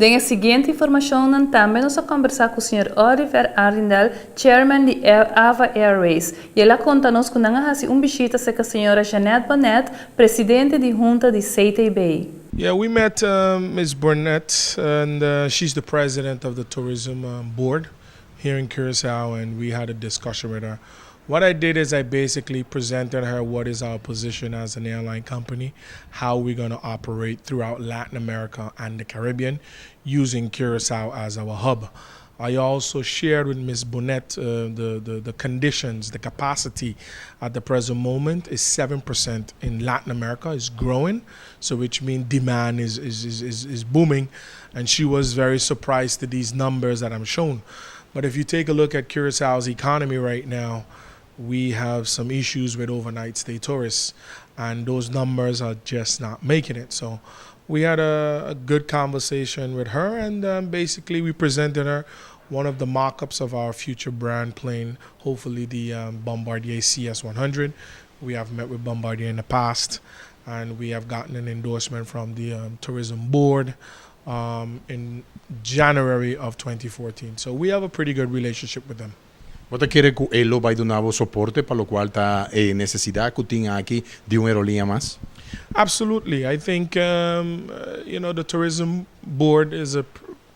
Den a seguinte informação nós também nós vamos conversar com o Sr. Oliver Arindel, chairman de AVA Airways. E ele conta-nos que nós temos bishita com a senhora Jeanette Bonnet, presidente de junta de CTB. Yeah, we met Ms. Burnett, and she's the president of the tourism board here in Curacao, and we had a discussion with her. What I did is I basically presented her what is our position as an airline company, how we're going to operate throughout Latin America and the Caribbean using Curacao as our hub. I also shared with Ms. Bonnet the conditions, the capacity at the present moment is 7% in Latin America, is growing, so which means demand is booming, and she was very surprised to these numbers that I'm showing. But if you take a look at Curaçao's economy right now, we have some issues with overnight stay tourists, and those numbers are just not making it. So we had a good conversation with her, and basically we presented her one of the mock-ups of our future brand plane, hopefully the Bombardier CS100. We have met with Bombardier in the past, and we have gotten an endorsement from the tourism board in January of 2014. So we have a pretty good relationship with them. Você quiere que ele vai dar novo suporte para o qual está necessidade que tenha aqui de uma aerolínea mais? Absolutely. I think the tourism board is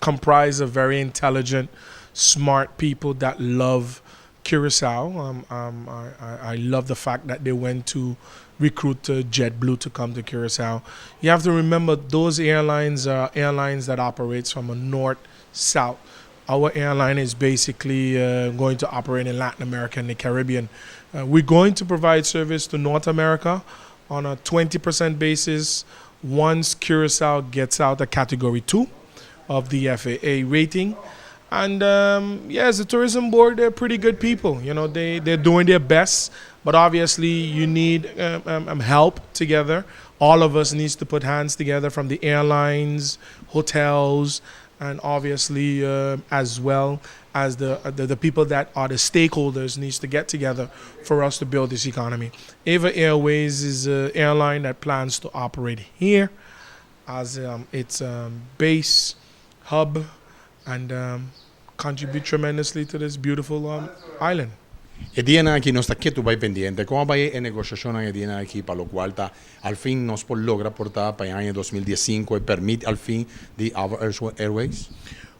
comprised of very intelligent, smart people that love Curacao. I love the fact that they went to recruit JetBlue to come to Curacao. You have to remember those airlines are airlines that operates from a north-south. Our airline is basically going to operate in Latin America and the Caribbean. We're going to provide service to North America on a 20% basis once Curacao gets out a Category 2 of the FAA rating. And yes, the tourism board, they're pretty good people. You know, they're doing their best, but obviously you need help together. All of us needs to put hands together, from the airlines, hotels, and obviously as well as the people that are the stakeholders needs to get together for us to build this economy. AVA Airways is an airline that plans to operate here as its base hub and contribute tremendously to this beautiful island. E tiene aquí no está quieto, va pendiente. ¿Cómo va a negociación que tiene aquí para lo cual al fin nos logra portar para el año 2015 y permite al fin de AVA Airways?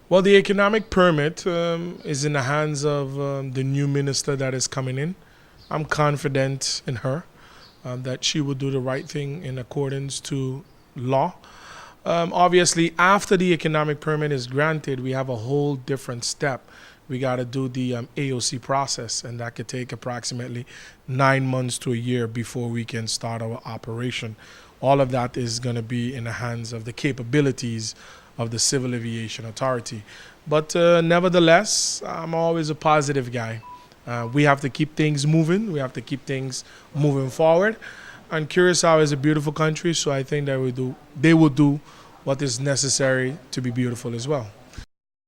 Well, the economic permit is in the hands of the new minister that is coming in. I'm confident in her that she will do the right thing in accordance to law. Obviously, after the economic permit is granted, we have a whole different step. We got to do the AOC process, and that could take approximately 9 months to a year before we can start our operation. All of that is going to be in the hands of the capabilities of the Civil Aviation Authority. But nevertheless, I'm always a positive guy. We have to keep things moving. We have to keep things moving forward. And Curacao is a beautiful country, so I think that they will do what is necessary to be beautiful as well.